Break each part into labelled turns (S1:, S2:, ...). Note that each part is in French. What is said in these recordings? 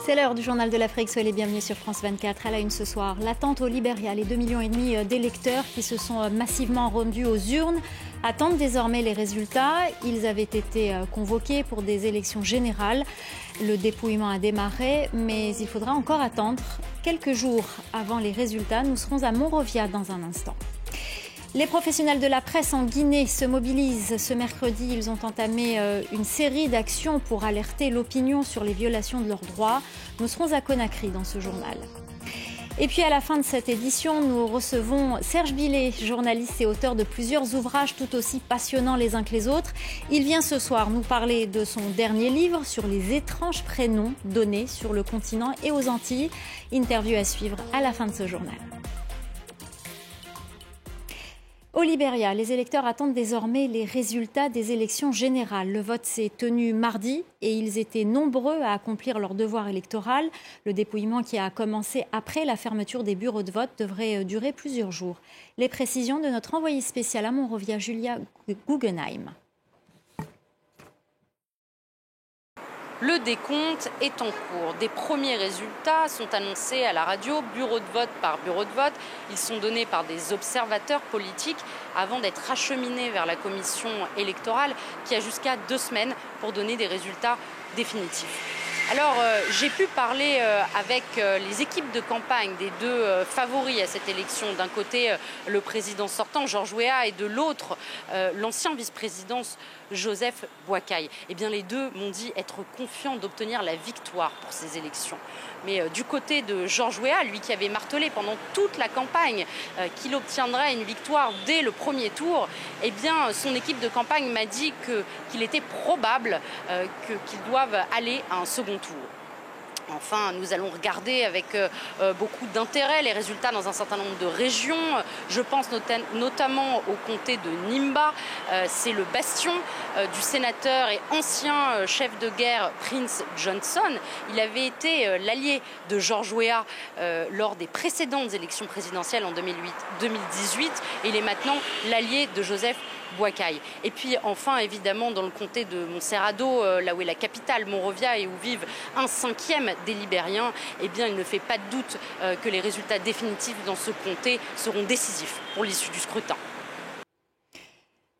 S1: C'est l'heure du journal de l'Afrique. Soyez les bienvenus sur France 24. À la une ce soir, l'attente au Libéria. Les 2,5 millions d'électeurs qui se sont massivement rendus aux urnes attendent désormais les résultats. Ils avaient été convoqués pour des élections générales. Le dépouillement a démarré, mais il faudra encore attendre quelques jours avant les résultats. Nous serons à Monrovia dans un instant. Les professionnels de la presse en Guinée se mobilisent. Ce mercredi, ils ont entamé une série d'actions pour alerter l'opinion sur les violations de leurs droits. Nous serons à Conakry dans ce journal. Et puis à la fin de cette édition, nous recevons Serge Billet, journaliste et auteur de plusieurs ouvrages tout aussi passionnants les uns que les autres. Il vient ce soir nous parler de son dernier livre sur les étranges prénoms donnés sur le continent et aux Antilles. Interview à suivre à la fin de ce journal. Au Libéria, les électeurs attendent désormais les résultats des élections générales. Le vote s'est tenu mardi et ils étaient nombreux à accomplir leur devoir électoral. Le dépouillement qui a commencé après la fermeture des bureaux de vote devrait durer plusieurs jours. Les précisions de notre envoyée spéciale à Monrovia, Julia Guggenheim.
S2: Le décompte est en cours. Des premiers résultats sont annoncés à la radio, bureau de vote par bureau de vote. Ils sont donnés par des observateurs politiques avant d'être acheminés vers la commission électorale qui a jusqu'à 2 semaines pour donner des résultats définitifs. Alors, j'ai pu parler avec les équipes de campagne des deux favoris à cette élection. D'un côté, le président sortant, Georges Weah, et de l'autre, l'ancien vice-président Joseph Boakai. Eh bien, les deux m'ont dit être confiants d'obtenir la victoire pour ces élections. Mais du côté de Georges Weah, lui qui avait martelé pendant toute la campagne qu'il obtiendrait une victoire dès le premier tour, eh bien, son équipe de campagne m'a dit qu'il était probable qu'ils doivent aller à un second tour. Enfin, nous allons regarder avec beaucoup d'intérêt les résultats dans un certain nombre de régions. Je pense notamment au comté de Nimba. C'est le bastion du sénateur et ancien chef de guerre Prince Johnson. Il avait été l'allié de Georges Weah lors des précédentes élections présidentielles en 2018. Et il est maintenant l'allié de Joseph Boakai. Et puis enfin, évidemment, dans le comté de Montserrado, là où est la capitale, Monrovia, et où vivent 1/5 des Libériens, eh bien, il ne fait pas de doute que les résultats définitifs dans ce comté seront décisifs pour l'issue du scrutin.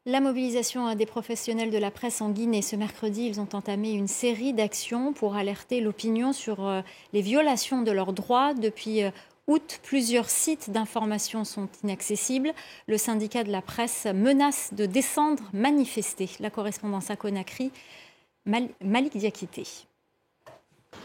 S1: La mobilisation des professionnels de la presse en Guinée. Ce mercredi, ils ont entamé une série d'actions pour alerter l'opinion sur les violations de leurs droits. Depuis août, plusieurs sites d'information sont inaccessibles. Le syndicat de la presse menace de descendre manifester. La correspondance à Conakry, Malik Diakité.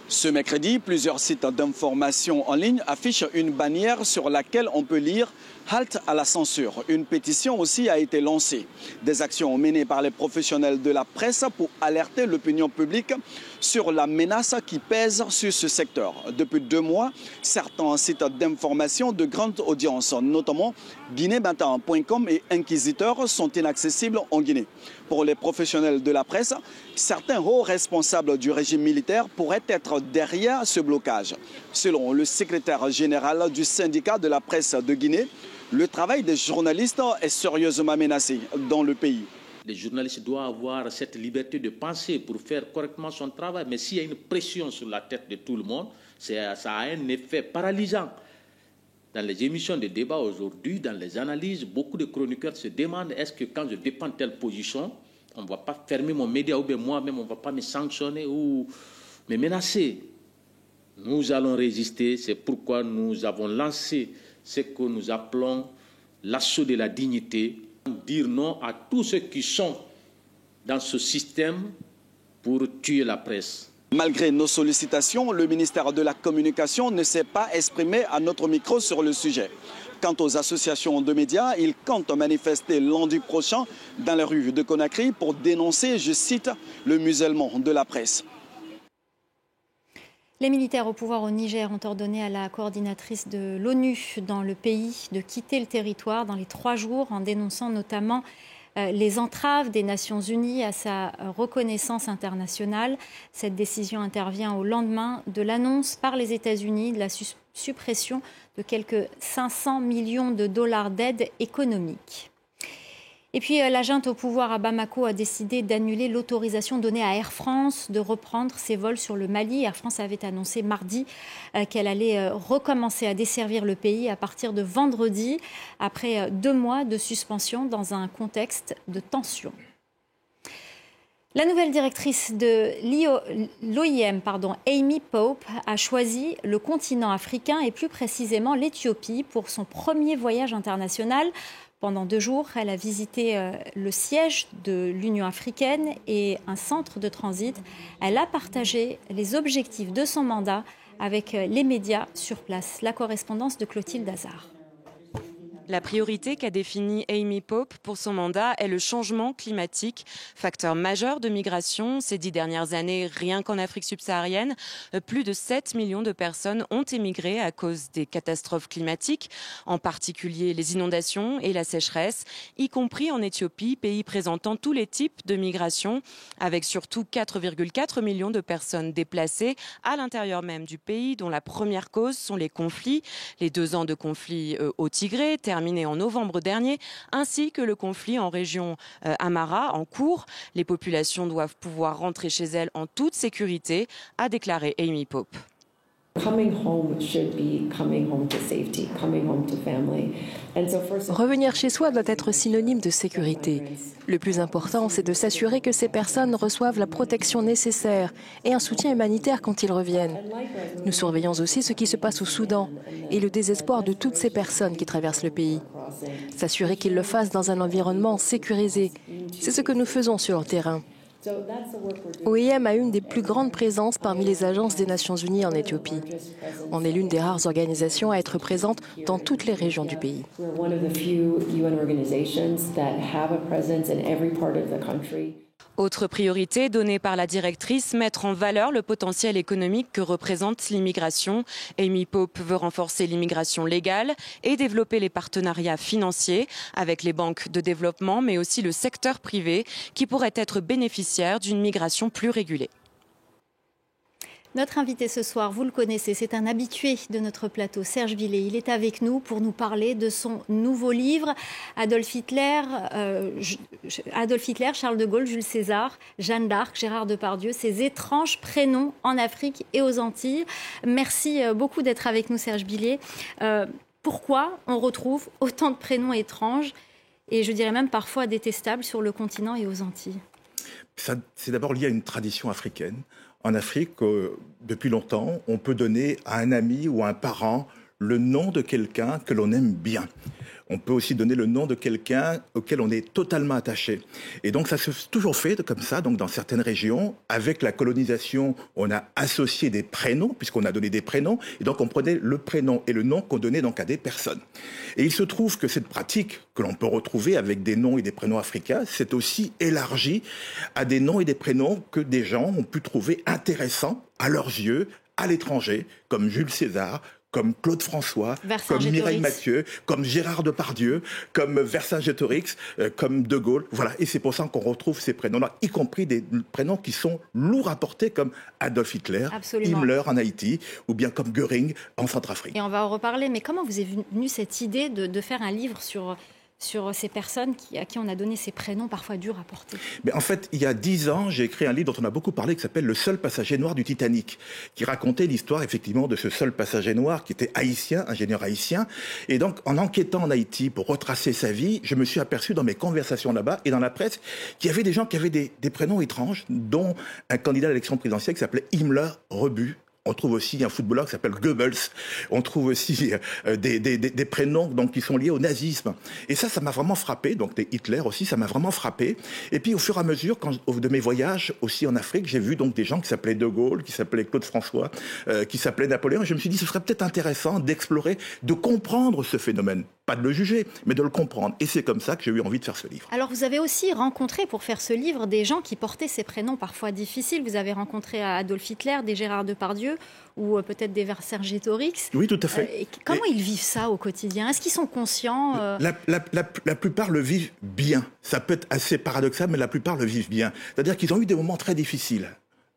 S3: Ce mercredi, plusieurs sites d'information en ligne affichent une bannière sur laquelle on peut lire « Halte à la censure ». Une pétition aussi a été lancée. Des actions menées par les professionnels de la presse pour alerter l'opinion publique sur la menace qui pèse sur ce secteur. Depuis 2 mois, certains sites d'information de grande audience, notamment guinéematin.com et Inquisiteur, sont inaccessibles en Guinée. Pour les professionnels de la presse, certains hauts responsables du régime militaire pourraient être derrière ce blocage. Selon le secrétaire général du syndicat de la presse de Guinée, le travail des journalistes est sérieusement menacé dans le pays.
S4: Les journalistes doivent avoir cette liberté de penser pour faire correctement son travail. Mais s'il y a une pression sur la tête de tout le monde, ça a un effet paralysant. Dans les émissions de débat aujourd'hui, dans les analyses, beaucoup de chroniqueurs se demandent est-ce que quand je défends telle position, on ne va pas fermer mon média ou bien moi-même, on ne va pas me sanctionner ou me menacer. Nous allons résister, c'est pourquoi nous avons lancé ce que nous appelons l'assaut de la dignité, dire non à tous ceux qui sont dans ce système pour tuer la presse.
S3: Malgré nos sollicitations, le ministère de la Communication ne s'est pas exprimé à notre micro sur le sujet. Quant aux associations de médias, ils comptent manifester lundi prochain dans les rues de Conakry pour dénoncer, je cite, le musellement de la presse.
S1: Les militaires au pouvoir au Niger ont ordonné à la coordinatrice de l'ONU dans le pays de quitter le territoire dans les 3 jours en dénonçant notamment les entraves des Nations Unies à sa reconnaissance internationale. Cette décision intervient au lendemain de l'annonce par les États-Unis de la suppression de quelques 500 millions de dollars d'aide économique. Et puis la junte au pouvoir à Bamako a décidé d'annuler l'autorisation donnée à Air France de reprendre ses vols sur le Mali. Air France avait annoncé mardi qu'elle allait recommencer à desservir le pays à partir de vendredi, après 2 mois de suspension dans un contexte de tension. La nouvelle directrice de l'OIM, Amy Pope, a choisi le continent africain et plus précisément l'Éthiopie pour son premier voyage international. Pendant 2 jours, elle a visité le siège de l'Union africaine et un centre de transit. Elle a partagé les objectifs de son mandat avec les médias sur place. La correspondance de Clotilde Hazard.
S5: La priorité qu'a définie Amy Pope pour son mandat est le changement climatique, facteur majeur de migration. Ces 10 dernières années, rien qu'en Afrique subsaharienne, plus de 7 millions de personnes ont émigré à cause des catastrophes climatiques, en particulier les inondations et la sécheresse, y compris en Éthiopie, pays présentant tous les types de migration, avec surtout 4,4 millions de personnes déplacées à l'intérieur même du pays, dont la première cause sont les conflits, les 2 ans de conflit au Tigré, terminé en novembre dernier, ainsi que le conflit en région Amhara en cours. Les populations doivent pouvoir rentrer chez elles en toute sécurité, a déclaré Amy Pope.
S6: Revenir chez soi doit être synonyme de sécurité. Le plus important, c'est de s'assurer que ces personnes reçoivent la protection nécessaire et un soutien humanitaire quand ils reviennent. Nous surveillons aussi ce qui se passe au Soudan et le désespoir de toutes ces personnes qui traversent le pays. S'assurer qu'ils le fassent dans un environnement sécurisé, c'est ce que nous faisons sur le terrain. OIM a une des plus grandes présences parmi les agences des Nations Unies en Éthiopie. On est l'une des rares organisations à être présente dans toutes les régions du pays.
S5: Autre priorité donnée par la directrice, mettre en valeur le potentiel économique que représente l'immigration. Amy Pope veut renforcer l'immigration légale et développer les partenariats financiers avec les banques de développement, mais aussi le secteur privé qui pourrait être bénéficiaire d'une migration plus régulée.
S1: Notre invité ce soir, vous le connaissez, c'est un habitué de notre plateau, Serge Billet. Il est avec nous pour nous parler de son nouveau livre, Adolf Hitler, Charles de Gaulle, Jules César, Jeanne d'Arc, Gérard Depardieu, ces étranges prénoms en Afrique et aux Antilles. Merci beaucoup d'être avec nous, Serge Billet. Pourquoi on retrouve autant de prénoms étranges et je dirais même parfois détestables sur le continent et aux Antilles?
S7: C'est d'abord lié à une tradition africaine. En Afrique, depuis longtemps, on peut donner à un ami ou à un parent le nom de quelqu'un que l'on aime bien. On peut aussi donner le nom de quelqu'un auquel on est totalement attaché. Et donc ça s'est toujours fait comme ça, donc dans certaines régions. Avec la colonisation, on a associé des prénoms, puisqu'on a donné des prénoms. Et donc on prenait le prénom et le nom qu'on donnait donc à des personnes. Et il se trouve que cette pratique que l'on peut retrouver avec des noms et des prénoms africains, c'est aussi élargi à des noms et des prénoms que des gens ont pu trouver intéressants à leurs yeux, à l'étranger, comme Jules César, comme Claude François, comme Mireille Mathieu, comme Gérard Depardieu, comme Vercingétorix, comme De Gaulle. Voilà. Et c'est pour ça qu'on retrouve ces prénoms-là, y compris des prénoms qui sont lourds à porter, comme Adolf Hitler, Himmler en Haïti, ou bien comme Göring en Centrafrique.
S1: Et on va en reparler, mais comment vous est venue cette idée de faire un livre sur ces personnes à qui on a donné ces prénoms parfois durs à porter?
S7: Mais en fait, il y a 10 ans, j'ai écrit un livre dont on a beaucoup parlé qui s'appelle « Le seul passager noir du Titanic », qui racontait l'histoire effectivement de ce seul passager noir qui était haïtien, ingénieur haïtien. Et donc, en enquêtant en Haïti pour retracer sa vie, je me suis aperçu dans mes conversations là-bas et dans la presse qu'il y avait des gens qui avaient des prénoms étranges, dont un candidat à l'élection présidentielle qui s'appelait Himmler Rebut. On trouve aussi un footballeur qui s'appelle Goebbels. On trouve aussi des prénoms donc, qui sont liés au nazisme. Et ça m'a vraiment frappé. Donc Hitler aussi, ça m'a vraiment frappé. Et puis au fur et à mesure, de mes voyages aussi en Afrique, j'ai vu donc des gens qui s'appelaient De Gaulle, qui s'appelaient Claude François, qui s'appelaient Napoléon. Et je me suis dit, ce serait peut-être intéressant d'explorer, de comprendre ce phénomène. Pas de le juger, mais de le comprendre. Et c'est comme ça que j'ai eu envie de faire ce livre.
S1: Alors vous avez aussi rencontré, pour faire ce livre, des gens qui portaient ces prénoms parfois difficiles. Vous avez rencontré Adolf Hitler, des Gérard Depardieu, ou peut-être des Vercingétorix.
S7: Oui, tout à fait.
S1: Comment ils vivent ça au quotidien? Est-ce qu'ils sont conscients
S7: La plupart le vivent bien. Ça peut être assez paradoxal, mais la plupart le vivent bien. C'est-à-dire qu'ils ont eu des moments très difficiles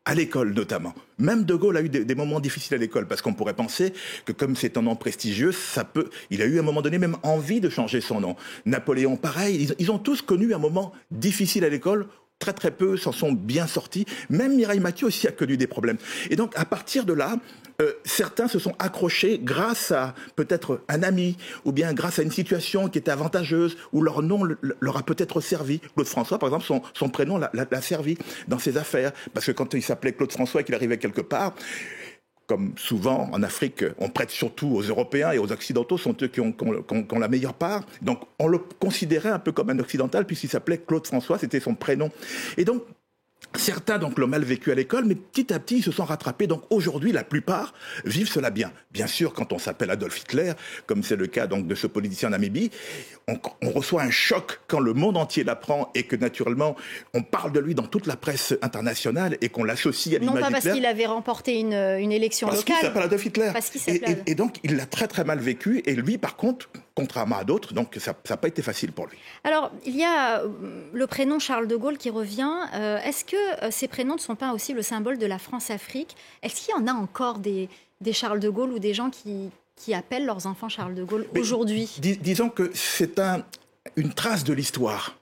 S7: à l'école notamment. Même De Gaulle a eu des moments difficiles à l'école, parce qu'on pourrait penser que comme c'est un nom prestigieux, il a eu à un moment donné même envie de changer son nom. Napoléon, pareil, ils ont tous connu un moment difficile à l'école. Très très peu s'en sont bien sortis. Même Mireille Mathieu aussi a connu des problèmes. Et donc à partir de là, certains se sont accrochés grâce à peut-être un ami ou bien grâce à une situation qui était avantageuse où leur nom leur a peut-être servi. Claude François, par exemple, son prénom l'a servi dans ses affaires. Parce que quand il s'appelait Claude François et qu'il arrivait quelque part, comme souvent en Afrique, on prête surtout aux Européens et aux Occidentaux, sont eux qui ont la meilleure part. Donc on le considérait un peu comme un occidental puisqu'il s'appelait Claude François, c'était son prénom. Et donc certains donc l'ont mal vécu à l'école, mais petit à petit ils se sont rattrapés. Donc aujourd'hui, la plupart vivent cela bien. Bien sûr, quand on s'appelle Adolf Hitler, comme c'est le cas donc de ce politicien en Namibie, on reçoit un choc quand le monde entier l'apprend et que naturellement on parle de lui dans toute la presse internationale et qu'on l'associe à l'image
S1: d'Hitler. Non pas
S7: Hitler.
S1: parce qu'il avait remporté une élection locale.
S7: Parce qu'il s'appelle Adolf Hitler.
S1: Parce qu'il s'appelle.
S7: Et donc il l'a très très mal vécu. Et lui, par contre, contrairement à d'autres, donc ça n'a pas été facile pour lui.
S1: Alors il y a le prénom Charles de Gaulle qui revient. Est-ce que ces prénoms ne sont pas aussi le symbole de la France-Afrique? Est-ce qu'il y en a encore des Charles de Gaulle ou des gens qui appellent leurs enfants Charles de Gaulle aujourd'hui?
S7: Disons que c'est une trace de l'histoire.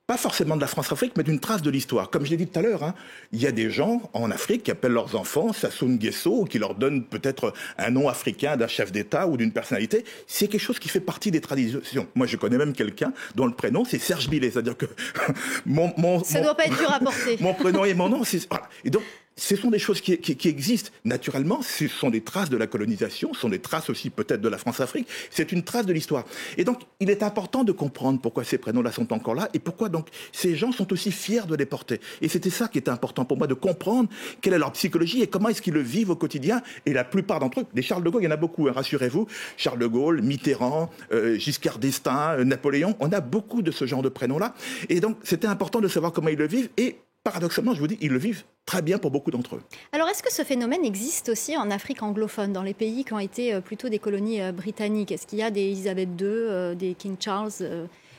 S7: Pas forcément de la France-Afrique, mais d'une trace de l'histoire. Comme je l'ai dit tout à l'heure, il y a des gens en Afrique qui appellent leurs enfants Sassou Nguesso, ou qui leur donnent peut-être un nom africain d'un chef d'État ou d'une personnalité. C'est quelque chose qui fait partie des traditions. Moi, je connais même quelqu'un dont le prénom, c'est Serge Billet. C'est-à-dire que
S1: ça ne doit pas être dur à porter.
S7: Mon prénom et mon nom, c'est... Voilà. Et donc, ce sont des choses qui existent naturellement, ce sont des traces de la colonisation, ce sont des traces aussi peut-être de la France-Afrique, c'est une trace de l'histoire. Et donc, il est important de comprendre pourquoi ces prénoms-là sont encore là et pourquoi donc ces gens sont aussi fiers de les porter. Et c'était ça qui était important pour moi, de comprendre quelle est leur psychologie et comment est-ce qu'ils le vivent au quotidien. Et la plupart d'entre eux, des Charles de Gaulle, il y en a beaucoup, rassurez-vous, Charles de Gaulle, Mitterrand, Giscard d'Estaing, Napoléon, on a beaucoup de ce genre de prénoms-là. Et donc, c'était important de savoir comment ils le vivent et paradoxalement, je vous dis, ils le vivent très bien pour beaucoup d'entre eux. Alors,
S1: est-ce que ce phénomène existe aussi en Afrique anglophone, dans les pays qui ont été plutôt des colonies britanniques? Est-ce qu'il y a des Elisabeth II, des King Charles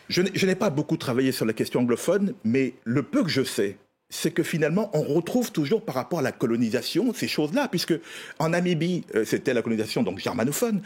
S7: Je n'ai pas beaucoup travaillé sur la question anglophone, mais le peu que je sais, c'est que finalement, on retrouve toujours par rapport à la colonisation ces choses-là, puisque en Namibie, c'était la colonisation donc germanophone,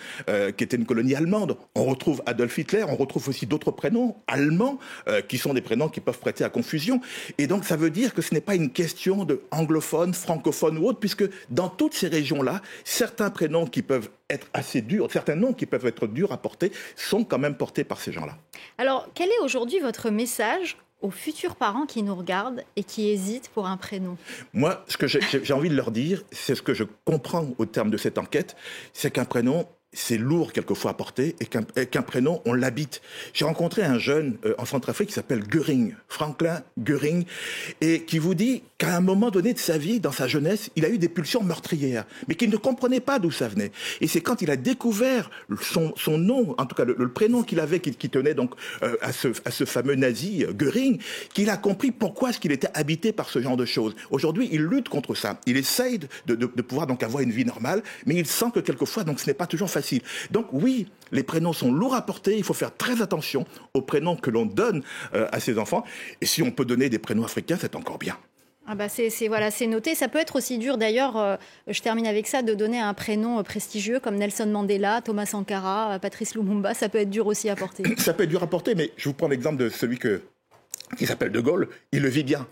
S7: qui était une colonie allemande. On retrouve Adolf Hitler, on retrouve aussi d'autres prénoms allemands, qui sont des prénoms qui peuvent prêter à confusion. Et donc, ça veut dire que ce n'est pas une question de anglophone, francophone ou autre, puisque dans toutes ces régions-là, certains prénoms qui peuvent être assez durs, certains noms qui peuvent être durs à porter, sont quand même portés par ces gens-là.
S1: Alors, quel est aujourd'hui votre message aux futurs parents qui nous regardent et qui hésitent pour un prénom?
S7: Moi, ce que j'ai envie de leur dire, c'est ce que je comprends au terme de cette enquête, c'est qu'un prénom, c'est lourd quelquefois à porter et qu'un prénom, on l'habite. J'ai rencontré un jeune en Centrafrique qui s'appelle Göring, Franklin Göring, et qui vous dit qu'à un moment donné de sa vie, dans sa jeunesse, il a eu des pulsions meurtrières, mais qu'il ne comprenait pas d'où ça venait. Et c'est quand il a découvert son nom, en tout cas le prénom qu'il avait, qui tenait donc à ce fameux nazi Göring, qu'il a compris pourquoi est-ce qu'il était habité par ce genre de choses. Aujourd'hui, il lutte contre ça. Il essaye de pouvoir donc avoir une vie normale, mais il sent que quelquefois, donc ce n'est pas toujours facile. Donc oui, les prénoms sont lourds à porter, il faut faire très attention aux prénoms que l'on donne à ses enfants. Et si on peut donner des prénoms africains, c'est encore bien.
S1: Ah bah c'est noté. Ça peut être aussi dur d'ailleurs, je termine avec ça, de donner un prénom prestigieux comme Nelson Mandela, Thomas Sankara, Patrice Lumumba. Ça peut être dur aussi à porter. Ça peut être dur à porter, mais je vous prends l'exemple de celui qui s'appelle De Gaulle. Il le vit bien.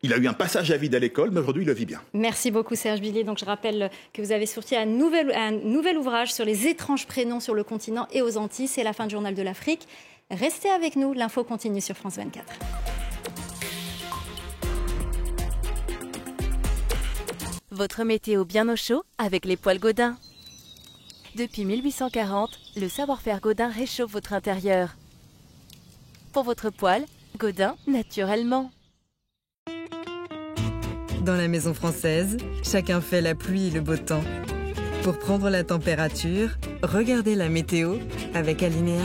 S1: Il a eu un passage à vide à l'école, mais aujourd'hui, il le vit bien. Merci beaucoup, Serge Billet. Donc, je rappelle que vous avez sorti un nouvel ouvrage sur les étranges prénoms sur le continent et aux Antilles. C'est la fin du Journal de l'Afrique. Restez avec nous. L'info continue sur France 24.
S8: Votre météo bien au chaud avec les poêles Gaudin. Depuis 1840, le savoir-faire Gaudin réchauffe votre intérieur. Pour votre poêle, Gaudin naturellement.
S9: Dans la maison française, chacun fait la pluie et le beau temps. Pour prendre la température, regardez la météo avec Alinéa.